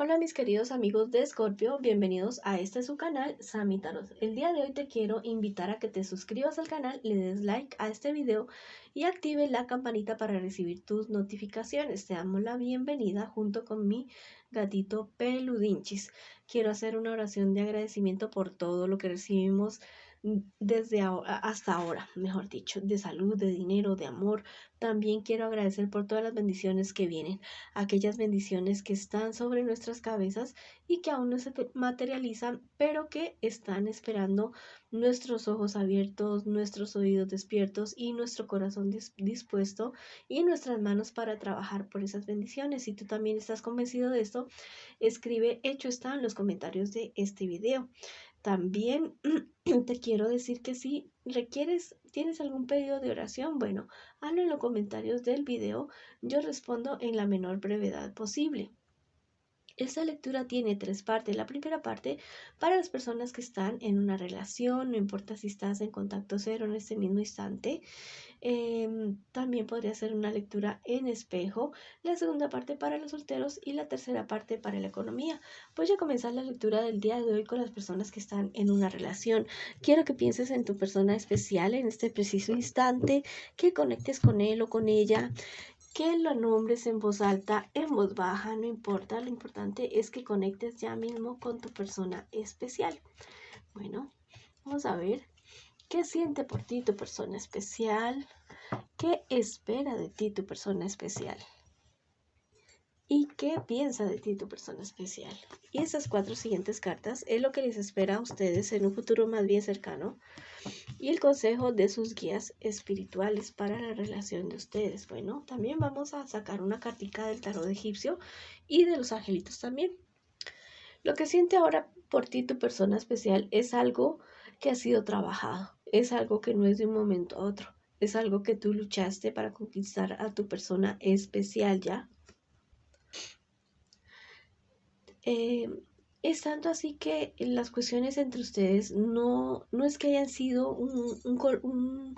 Hola mis queridos amigos de Escorpio, bienvenidos a este su canal Sami Tarot. El día de hoy te quiero invitar a que te suscribas al canal, le des like a este video y active la campanita para recibir tus notificaciones. Te damos la bienvenida junto con mi gatito Peludinchis. Quiero hacer una oración de agradecimiento por todo lo que recibimos desde hasta ahora, mejor dicho, de salud, de dinero, de amor. También quiero agradecer por todas las bendiciones que vienen, aquellas bendiciones que están sobre nuestras cabezas y que aún no se materializan, pero que están esperando nuestros ojos abiertos, nuestros oídos despiertos y nuestro corazón dispuesto y nuestras manos para trabajar por esas bendiciones. Si tú también estás convencido de esto, escribe hecho está en los comentarios de este video. También te quiero decir que si tienes algún pedido de oración, bueno, hazlo en los comentarios del video. Yo respondo en la menor brevedad posible. Esta lectura tiene tres partes. La primera parte para las personas que están en una relación, no importa si estás en contacto cero en este mismo instante. También podría ser una lectura en espejo. La segunda parte para los solteros y la tercera parte para la economía. Voy a comenzar la lectura del día de hoy con las personas que están en una relación. Quiero que pienses en tu persona especial en este preciso instante, que conectes con él o con ella, que lo nombres en voz alta, en voz baja, no importa, lo importante es que conectes ya mismo con tu persona especial. Bueno, vamos a ver qué siente por ti tu persona especial, qué espera de ti tu persona especial y qué piensa de ti tu persona especial. Y esas cuatro siguientes cartas es lo que les espera a ustedes en un futuro más bien cercano y el consejo de sus guías espirituales para la relación de ustedes. Bueno, también vamos a sacar una cartica del tarot egipcio y de los angelitos también. Lo que siente ahora por ti tu persona especial es algo que ha sido trabajado, es algo que no es de un momento a otro, es algo que tú luchaste para conquistar a tu persona especial ya. Es tanto así que las cuestiones entre ustedes no es que hayan sido un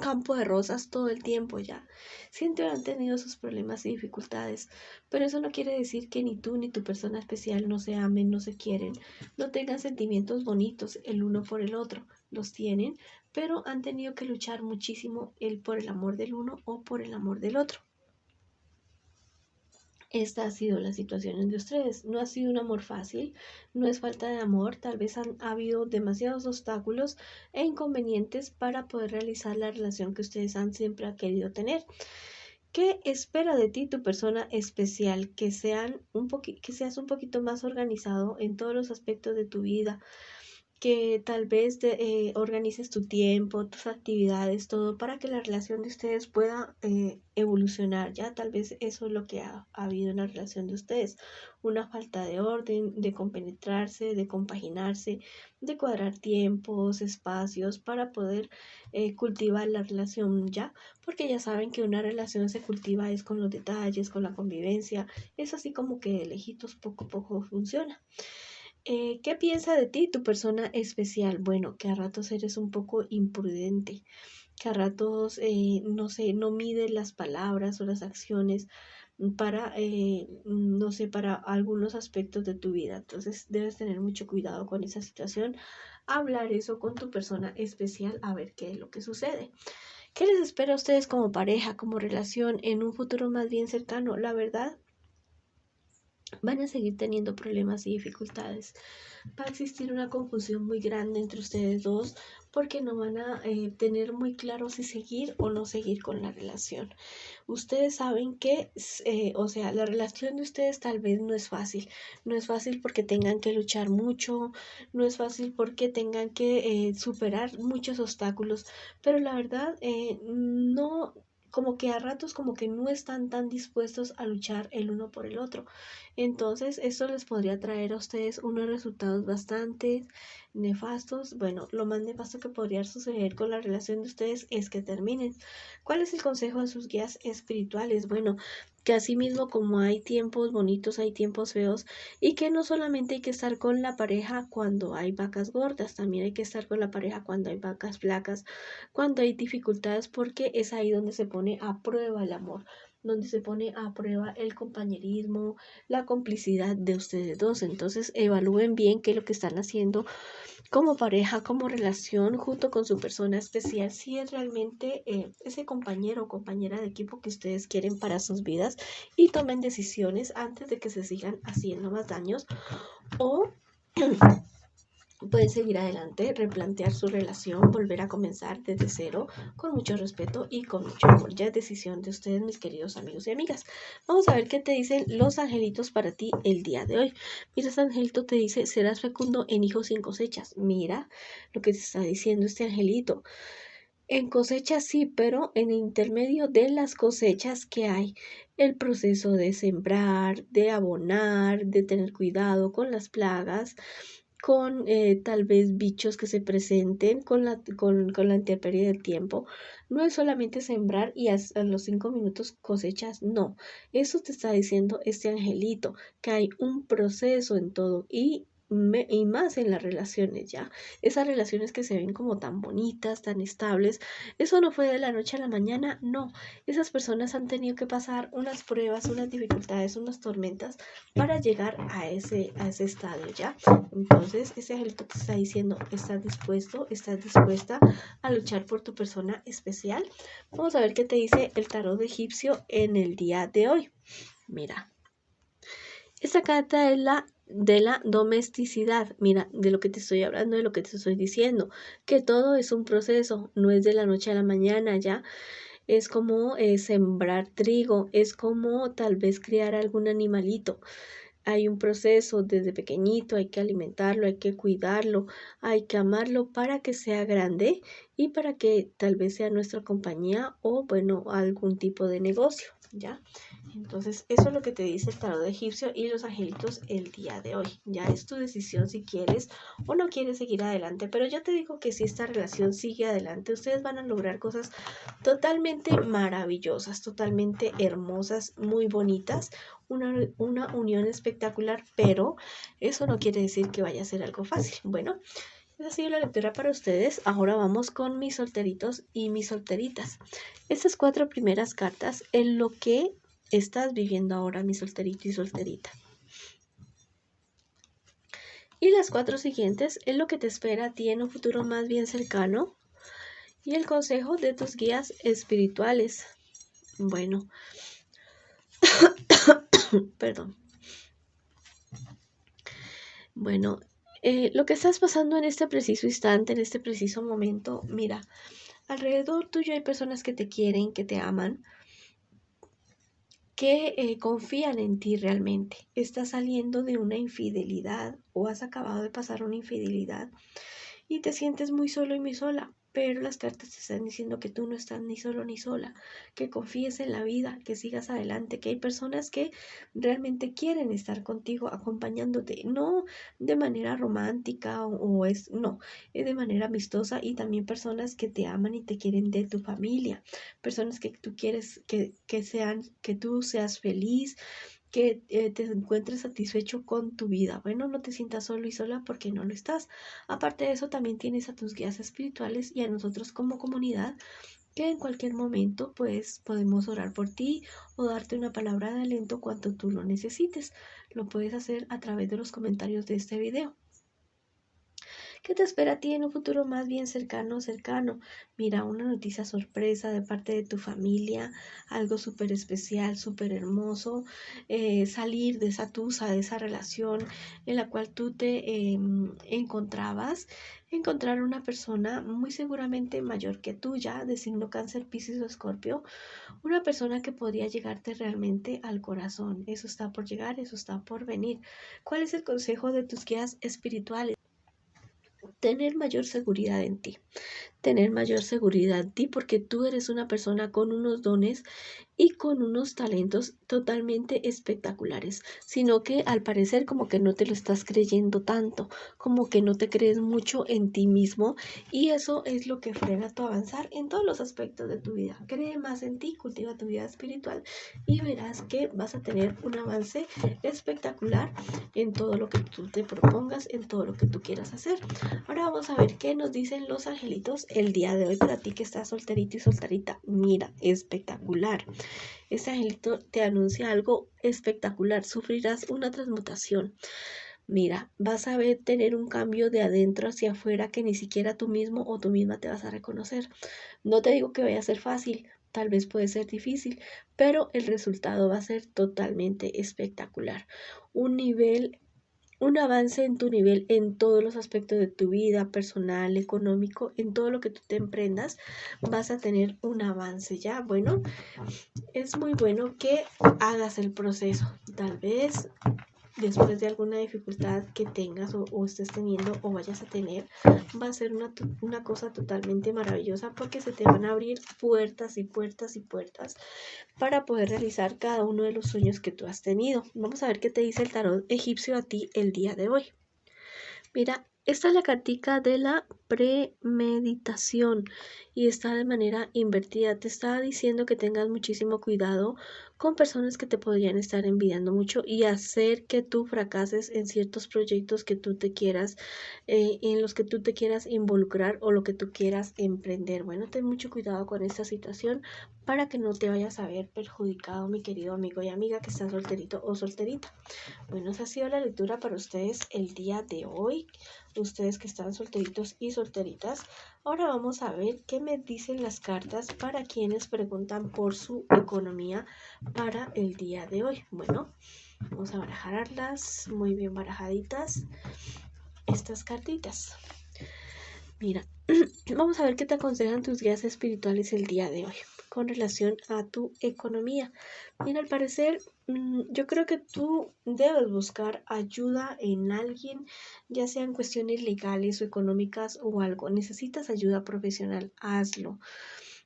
campo de rosas todo el tiempo ya. Siempre han tenido sus problemas y dificultades, pero eso no quiere decir que ni tú ni tu persona especial no se amen, no se quieren, no tengan sentimientos bonitos el uno por el otro. Los tienen, pero han tenido que luchar muchísimo por el amor del uno o por el amor del otro. Esta ha sido la situación entre ustedes. No ha sido un amor fácil, no es falta de amor, tal vez ha habido demasiados obstáculos e inconvenientes para poder realizar la relación que ustedes han siempre querido tener. ¿Qué espera de ti tu persona especial? Que seas un poquito más organizado en todos los aspectos de tu vida, que tal vez organices tu tiempo, tus actividades, todo para que la relación de ustedes pueda evolucionar. Ya tal vez eso es lo que ha habido en la relación de ustedes, una falta de orden, de compenetrarse, de compaginarse, de cuadrar tiempos, espacios para poder cultivar la relación ya, porque ya saben que una relación se cultiva es con los detalles, con la convivencia, es así como que de lejitos poco a poco funciona. ¿Qué piensa de ti tu persona especial? Bueno, que a ratos eres un poco imprudente, que a ratos, no sé, no mides las palabras o las acciones para, no sé, para algunos aspectos de tu vida. Entonces debes tener mucho cuidado con esa situación, hablar eso con tu persona especial, a ver qué es lo que sucede. ¿Qué les espera a ustedes como pareja, como relación en un futuro más bien cercano? La verdad, van a seguir teniendo problemas y dificultades. Va a existir una confusión muy grande entre ustedes dos porque no van a tener muy claro si seguir o no seguir con la relación. Ustedes saben que, o sea, la relación de ustedes tal vez no es fácil. No es fácil porque tengan que luchar mucho, no es fácil porque tengan que superar muchos obstáculos, pero la verdad no, como que a ratos como que no están tan dispuestos a luchar el uno por el otro. Entonces, esto les podría traer a ustedes unos resultados bastante nefastos. Bueno, lo más nefasto que podría suceder con la relación de ustedes es que terminen. ¿Cuál es el consejo de sus guías espirituales? Bueno, que así mismo como hay tiempos bonitos, hay tiempos feos y que no solamente hay que estar con la pareja cuando hay vacas gordas, también hay que estar con la pareja cuando hay vacas flacas, cuando hay dificultades, porque es ahí donde se pone a prueba el amor, donde se pone a prueba el compañerismo, la complicidad de ustedes dos. Entonces evalúen bien qué es lo que están haciendo como pareja, como relación, junto con su persona especial, si es realmente ese compañero o compañera de equipo que ustedes quieren para sus vidas, y tomen decisiones antes de que se sigan haciendo más daños, o pueden seguir adelante, replantear su relación, volver a comenzar desde cero, con mucho respeto y con mucho amor. Ya es decisión de ustedes, mis queridos amigos y amigas. Vamos a ver qué te dicen los angelitos para ti el día de hoy. Mira, este angelito te dice, serás fecundo en hijos sin cosechas. Mira lo que te está diciendo este angelito. En cosechas sí, pero en intermedio de las cosechas que hay el proceso de sembrar, de abonar, de tener cuidado con las plagas, con tal vez bichos que se presenten con la intemperie del tiempo. No es solamente sembrar y a los 5 minutos cosechas, no. Eso te está diciendo este angelito, que hay un proceso en todo y más en las relaciones, ¿ya? Esas relaciones que se ven como tan bonitas, tan estables, eso no fue de la noche a la mañana, no. Esas personas han tenido que pasar unas pruebas, unas dificultades, unas tormentas para llegar a ese estadio, ¿ya? Entonces, ese angelito te está diciendo, ¿estás dispuesto, estás dispuesta a luchar por tu persona especial? Vamos a ver qué te dice el tarot egipcio en el día de hoy. Mira, esta carta es la de la domesticidad. Mira, de lo que te estoy hablando, de lo que te estoy diciendo, que todo es un proceso, no es de la noche a la mañana, ¿ya? Es como sembrar trigo, es como tal vez criar algún animalito. Hay un proceso desde pequeñito, hay que alimentarlo, hay que cuidarlo, hay que amarlo para que sea grande y para que tal vez sea nuestra compañía o, bueno, algún tipo de negocio, ¿ya? Entonces, eso es lo que te dice el tarot egipcio y los angelitos el día de hoy. Ya es tu decisión si quieres o no quieres seguir adelante, pero yo te digo que si esta relación sigue adelante, ustedes van a lograr cosas totalmente maravillosas, totalmente hermosas, muy bonitas, una unión espectacular, pero eso no quiere decir que vaya a ser algo fácil. Bueno, esa ha sido la lectura para ustedes. Ahora vamos con mis solteritos y mis solteritas. Estas 4 primeras cartas en lo que estás viviendo ahora, mi solterito y solterita. Y las 4 siguientes es lo que te espera a ti en un futuro más bien cercano y el consejo de tus guías espirituales. Bueno, perdón. Bueno, lo que estás pasando en este preciso instante, en este preciso momento, mira, alrededor tuyo hay personas que te quieren, que te aman, que confían en ti realmente. Estás saliendo de una infidelidad o has acabado de pasar una infidelidad y te sientes muy solo y muy sola, pero las cartas te están diciendo que tú no estás ni solo ni sola, que confíes en la vida, que sigas adelante, que hay personas que realmente quieren estar contigo, acompañándote, no de manera romántica no, es de manera amistosa, y también personas que te aman y te quieren de tu familia, personas que tú quieres que tú seas feliz, que te encuentres satisfecho con tu vida. Bueno, no te sientas solo y sola porque no lo estás. Aparte de eso, también tienes a tus guías espirituales y a nosotros como comunidad, que en cualquier momento pues podemos orar por ti o darte una palabra de aliento cuando tú lo necesites. Lo puedes hacer a través de los comentarios de este video. ¿Qué te espera a ti en un futuro más bien cercano? Mira, una noticia sorpresa de parte de tu familia, algo súper especial, súper hermoso, salir de esa tusa, de esa relación en la cual tú te encontrabas, encontrar una persona muy seguramente mayor que tú, ya de signo Cáncer, Piscis o Escorpio, una persona que podría llegarte realmente al corazón. Eso está por llegar, eso está por venir. ¿Cuál es el consejo de tus guías espirituales? Tener mayor seguridad en ti, tener mayor seguridad en ti, porque tú eres una persona con unos dones y con unos talentos totalmente espectaculares, sino que al parecer como que no te lo estás creyendo tanto, como que no te crees mucho en ti mismo, y eso es lo que frena tu avanzar en todos los aspectos de tu vida. Cree más en ti, cultiva tu vida espiritual y verás que vas a tener un avance espectacular en todo lo que tú te propongas, en todo lo que tú quieras hacer. Ahora vamos a ver qué nos dicen los angelitos el día de hoy para ti que estás solterito y solterita. Mira, espectacular. Este angelito te anuncia algo espectacular. Sufrirás una transmutación. Mira, vas a ver tener un cambio de adentro hacia afuera que ni siquiera tú mismo o tú misma te vas a reconocer. No te digo que vaya a ser fácil, tal vez puede ser difícil, pero el resultado va a ser totalmente espectacular. Un avance en tu nivel en todos los aspectos de tu vida, personal, económico, en todo lo que tú te emprendas, vas a tener un avance ya. Bueno, es muy bueno que hagas el proceso. Tal vez después de alguna dificultad que tengas o estés teniendo o vayas a tener, va a ser una cosa totalmente maravillosa porque se te van a abrir puertas y puertas y puertas para poder realizar cada uno de los sueños que tú has tenido. Vamos a ver qué te dice el tarot egipcio a ti el día de hoy. Mira, esta es la cartica de la premeditación y está de manera invertida. Te está diciendo que tengas muchísimo cuidado con personas que te podrían estar envidiando mucho y hacer que tú fracases en ciertos proyectos que tú te quieras, en los que tú te quieras involucrar o lo que tú quieras emprender. Bueno, ten mucho cuidado con esta situación para que no te vayas a ver perjudicado, mi querido amigo y amiga que estás solterito o solterita. Bueno, esa ha sido la lectura para ustedes el día de hoy, ustedes que están solteritos y solteritas. Ahora vamos a ver qué me dicen las cartas para quienes preguntan por su economía para el día de hoy. Bueno, vamos a barajarlas muy bien barajaditas, estas cartitas. Mira, vamos a ver qué te aconsejan tus guías espirituales el día de hoy con relación a tu economía. Mira, al parecer, yo creo que tú debes buscar ayuda en alguien, ya sean cuestiones legales o económicas o algo. Necesitas ayuda profesional, hazlo.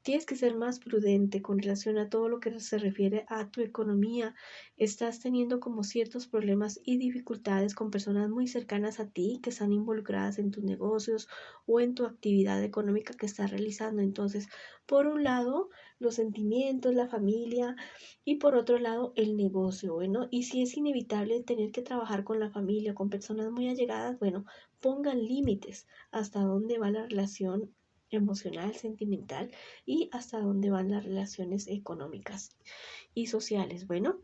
Tienes que ser más prudente con relación a todo lo que se refiere a tu economía. Estás teniendo como ciertos problemas y dificultades con personas muy cercanas a ti que están involucradas en tus negocios o en tu actividad económica que estás realizando. Entonces, por un lado, los sentimientos, la familia y por otro lado, el negocio. Bueno, y si es inevitable tener que trabajar con la familia, con personas muy allegadas, bueno, pongan límites hasta dónde va la relación emocional, sentimental y hasta dónde van las relaciones económicas y sociales. Bueno,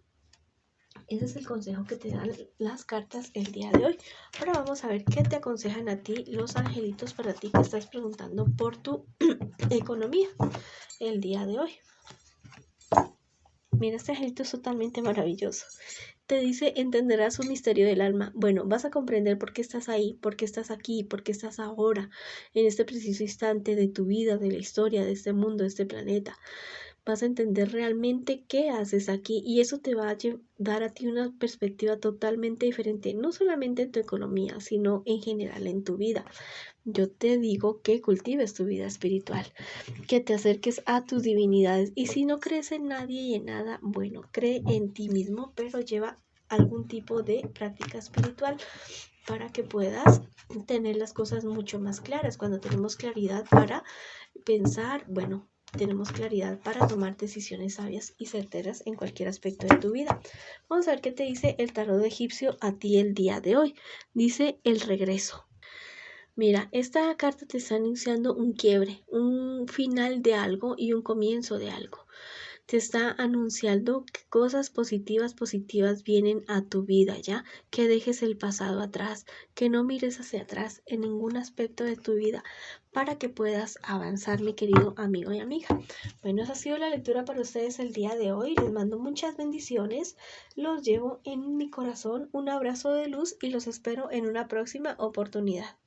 ese es el consejo que te dan las cartas el día de hoy. Ahora vamos a ver qué te aconsejan a ti los angelitos para ti que estás preguntando por tu economía el día de hoy. Mira, este angelito es totalmente maravilloso. Te dice, entenderás un misterio del alma. Bueno, vas a comprender por qué estás ahí, por qué estás aquí, por qué estás ahora, en este preciso instante de tu vida, de la historia, de este mundo, de este planeta. Vas a entender realmente qué haces aquí y eso te va a dar a ti una perspectiva totalmente diferente, no solamente en tu economía, sino en general en tu vida. Yo te digo que cultives tu vida espiritual, que te acerques a tus divinidades y si no crees en nadie y en nada, bueno, cree en ti mismo, pero lleva algún tipo de práctica espiritual para que puedas tener las cosas mucho más claras. Cuando tenemos claridad para pensar, bueno, tenemos claridad para tomar decisiones sabias y certeras en cualquier aspecto de tu vida. Vamos a ver qué te dice el tarot egipcio a ti el día de hoy. Dice el regreso. Mira, esta carta te está anunciando un quiebre, un final de algo y un comienzo de algo. Te está anunciando que cosas positivas vienen a tu vida, ¿ya? Que dejes el pasado atrás, que no mires hacia atrás en ningún aspecto de tu vida para que puedas avanzar, mi querido amigo y amiga. Bueno, esa ha sido la lectura para ustedes el día de hoy. Les mando muchas bendiciones, los llevo en mi corazón, un abrazo de luz y los espero en una próxima oportunidad.